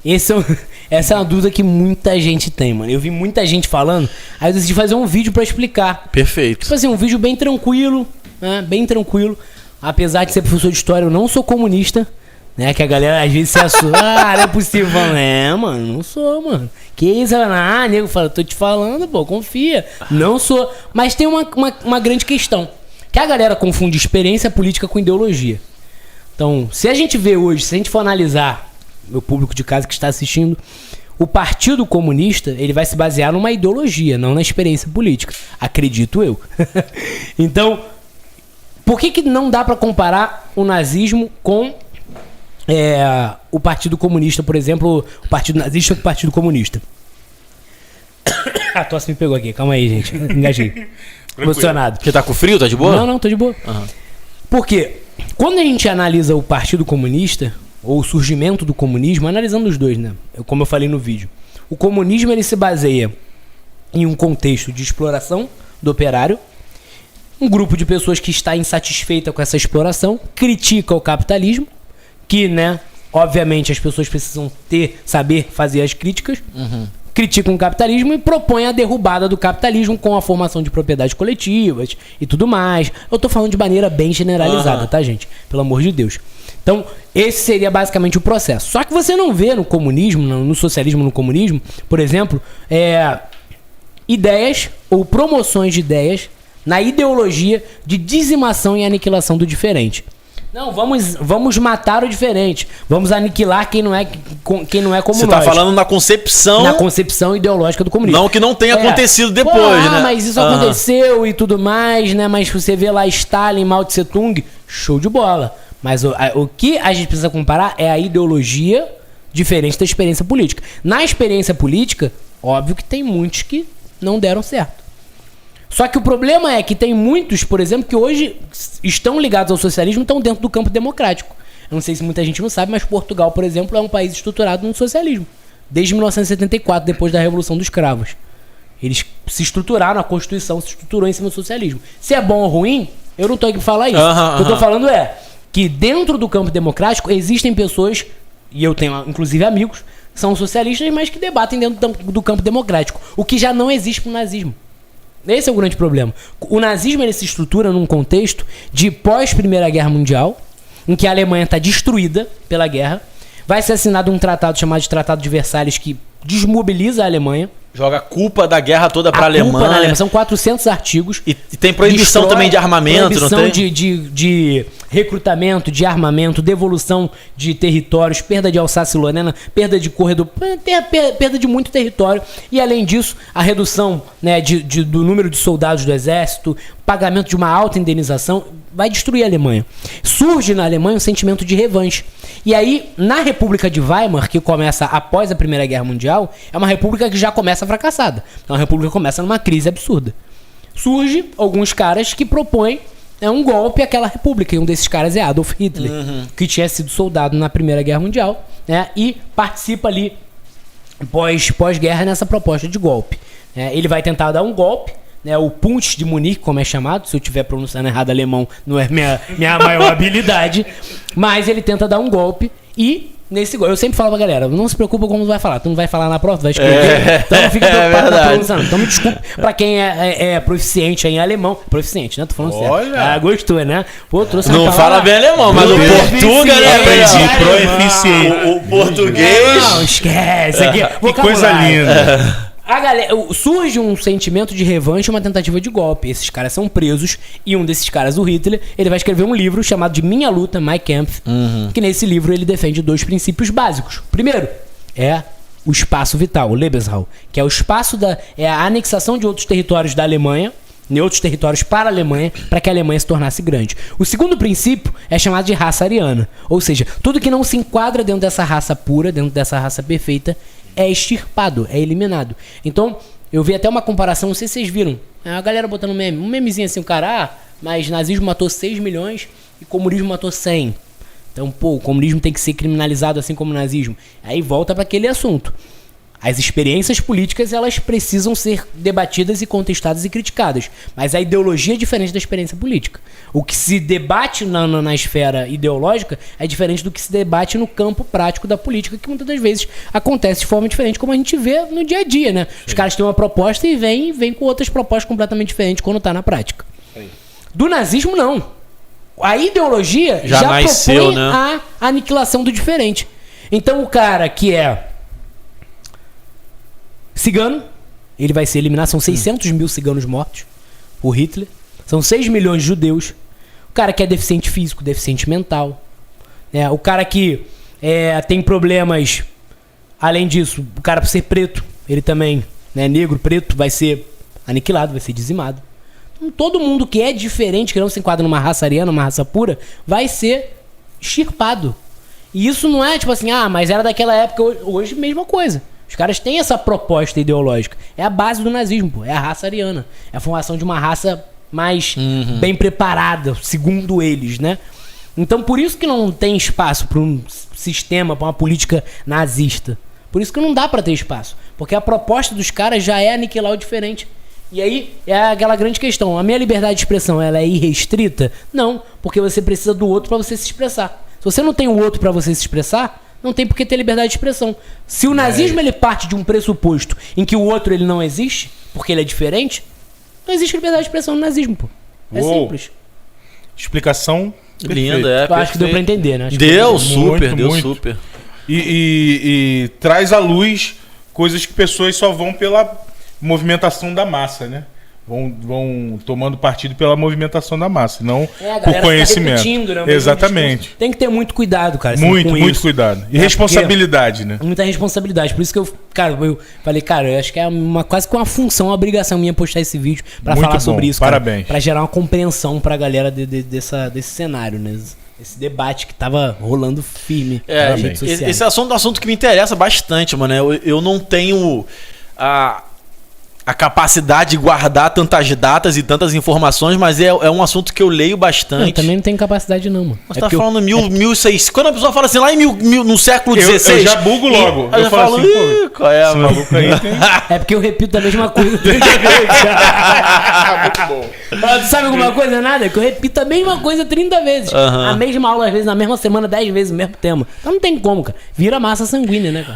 Essa é uma dúvida que muita gente tem, mano. Eu vi muita gente falando, aí eu decidi fazer um vídeo pra explicar. Perfeito. Tipo assim, um vídeo bem tranquilo, né? Bem tranquilo. Apesar de ser professor de história, eu não sou comunista, né? Que a galera às vezes se assusta. Ah, não é possível. Mano, não sou, mano. Que isso? Ah, nego fala, tô te falando, pô, confia. Não sou. Mas tem uma grande questão. Que a galera confunde experiência política com ideologia. Então, se a gente vê hoje, se a gente for analisar, meu público de casa que está assistindo, o Partido Comunista, ele vai se basear numa ideologia, não na experiência política. Acredito eu. Então, por que não dá pra comparar o nazismo com o Partido Comunista, por exemplo, o Partido Nazista com o Partido Comunista? A tosse me pegou aqui, calma aí, gente. Engajei. Emocionado. Você tá com frio? Tá de boa? Não, tô de boa. Uhum. Por quê? Quando a gente analisa o Partido Comunista, ou o surgimento do comunismo, analisando os dois, né? Como eu falei no vídeo. O comunismo, ele se baseia em um contexto de exploração do operário. Um grupo de pessoas que está insatisfeita com essa exploração, critica o capitalismo, que, né, obviamente as pessoas precisam saber fazer as críticas, criticam o capitalismo e propõem a derrubada do capitalismo com a formação de propriedades coletivas e tudo mais. Eu tô falando de maneira bem generalizada, tá, gente? Pelo amor de Deus. Então, esse seria basicamente o processo. Só que você não vê no comunismo, no socialismo, no comunismo, por exemplo, ideias ou promoções de ideias na ideologia de dizimação e aniquilação do diferente. Não, vamos matar o diferente. Vamos aniquilar quem não é como nós. Você tá falando na concepção... Na concepção ideológica do comunismo. Não que não tenha acontecido depois, né? Mas isso aconteceu e tudo mais, né? Mas você vê lá Stalin, Mao Tse Tung, show de bola. Mas o que a gente precisa comparar é a ideologia diferente da experiência política. Na experiência política, óbvio que tem muitos que não deram certo. Só que o problema é que tem muitos, por exemplo, que hoje estão ligados ao socialismo e estão dentro do campo democrático. Eu não sei se muita gente não sabe, mas Portugal, por exemplo, é um país estruturado no socialismo. Desde 1974, depois da Revolução dos Cravos. Eles se estruturaram, a Constituição se estruturou em cima do socialismo. Se é bom ou ruim, eu não estou aqui para falar isso. O que eu estou falando é que dentro do campo democrático existem pessoas, e eu tenho inclusive amigos, que são socialistas, mas que debatem dentro do campo democrático. O que já não existe para o nazismo. Esse é o grande problema. O nazismo, ele se estrutura num contexto de pós-Primeira Guerra Mundial, em que a Alemanha está destruída pela guerra. Vai ser assinado um tratado chamado de Tratado de Versalhes, que desmobiliza a Alemanha. Joga a culpa da guerra toda para a Alemanha. São 400 artigos. E tem proibição também de armamento, proibição não tem? de recrutamento, de armamento, devolução de territórios, perda de Alsácia-Lorena, perda de corredor, perda de muito território. E além disso, a redução, né, do número de soldados do exército, pagamento de uma alta indenização, vai destruir a Alemanha. Surge na Alemanha um sentimento de revanche. E aí, na República de Weimar, que começa após a Primeira Guerra Mundial, é uma república que já começa fracassada. Então a república começa numa crise absurda. Surge alguns caras que propõem um golpe àquela república. E um desses caras é Adolf Hitler, que tinha sido soldado na Primeira Guerra Mundial, né, e participa ali pós-guerra nessa proposta de golpe. Ele vai tentar dar um golpe, né, o Punch de Munique, como é chamado. Se eu estiver pronunciando errado alemão, não é minha maior habilidade. Mas ele tenta dar um golpe e nesse golpe, eu sempre falo pra galera, não se preocupa como tu vai falar. Tu não vai falar na prova, tu vai escrever. Então não fica preocupado com a pronúncia, não. Então me desculpe pra quem é proficiente em alemão. Proficiente, né? Tô falando certo. Gostou, né? Pô, trouxe não fala bem alemão, mas o português, né? Aprendi, proeficiente. O português... Não, esquece. Que coisa linda. A galera, surge um sentimento de revanche e uma tentativa de golpe. Esses caras são presos e um desses caras, o Hitler, ele vai escrever um livro chamado de Minha Luta, Mein Kampf, que nesse livro ele defende 2 princípios básicos. Primeiro, é o espaço vital, o Lebensraum, que é o espaço a anexação de outros territórios da Alemanha, em outros territórios para a Alemanha, para que a Alemanha se tornasse grande. O segundo princípio é chamado de raça ariana, ou seja, tudo que não se enquadra dentro dessa raça pura, dentro dessa raça perfeita, é extirpado, é eliminado. Então, eu vi até uma comparação, não sei se vocês viram, a galera botando um memezinho assim, o cara, mas nazismo matou 6 milhões e comunismo matou 100. Então, o comunismo tem que ser criminalizado assim como o nazismo. Aí volta para aquele assunto. As experiências políticas, elas precisam ser debatidas e contestadas e criticadas. Mas a ideologia é diferente da experiência política. O que se debate na esfera ideológica é diferente do que se debate no campo prático da política, que muitas das vezes acontece de forma diferente, como a gente vê no dia a dia, né? Os caras têm uma proposta e vêm com outras propostas completamente diferentes quando tá na prática. Do nazismo, não. A ideologia já nasceu, propõe né? a aniquilação do diferente. Então o cara que é cigano, ele vai ser eliminado. São 600 mil ciganos mortos por Hitler. São 6 milhões de judeus. O cara que é deficiente físico, deficiente mental. O cara que tem problemas. Além disso, o cara por ser preto, ele também, negro, preto, vai ser aniquilado, vai ser dizimado. Então, todo mundo que é diferente, que não se enquadra numa raça ariana, numa raça pura, vai ser extirpado. E isso não é tipo assim, mas era daquela época, hoje mesma coisa. Os caras têm essa proposta ideológica. É a base do nazismo, pô. É a raça ariana. É a formação de uma raça mais bem preparada, segundo eles, né? Então, por isso que não tem espaço para um sistema, para uma política nazista. Por isso que não dá para ter espaço. Porque a proposta dos caras já é aniquilar o diferente. E aí é aquela grande questão. A minha liberdade de expressão, ela é irrestrita? Não, porque você precisa do outro para você se expressar. Se você não tem o outro para você se expressar, não tem por que ter liberdade de expressão. Se o nazismo ele parte de um pressuposto em que o outro ele não existe, porque ele é diferente, não existe liberdade de expressão no nazismo, pô. É simples. Explicação linda, Eu acho que deu pra entender, né? Deu super. E traz à luz coisas que pessoas só vão pela movimentação da massa, né? Vão tomando partido pela movimentação da massa, não por conhecimento. Né, exatamente. Tem que ter muito cuidado, cara. Muito cuidado. E responsabilidade, né? Muita responsabilidade. Por isso que eu falei, eu acho que é quase que uma função, uma obrigação minha postar esse vídeo pra falar sobre isso. Parabéns. Cara, pra gerar uma compreensão pra galera desse cenário, né? Esse debate que tava rolando firme nas redes sociais. Esse assunto é um assunto que me interessa bastante, mano. Eu não tenho a capacidade de guardar tantas datas e tantas informações, mas é um assunto que eu leio bastante. Eu também não tenho capacidade não, mano. Mas tá falando 1600... Quando a pessoa fala assim, lá no século XVI... Eu já bugo logo. Eu falo assim, qual é, esse maluco aí tem... É porque eu repito a mesma coisa 30 vezes. Muito bom. Tu sabe alguma coisa? Nada? Que eu repito a mesma coisa 30 vezes. A mesma aula, às vezes, na mesma semana, 10 vezes, o mesmo tema. Então não tem como, cara. Vira massa sanguínea, né, cara?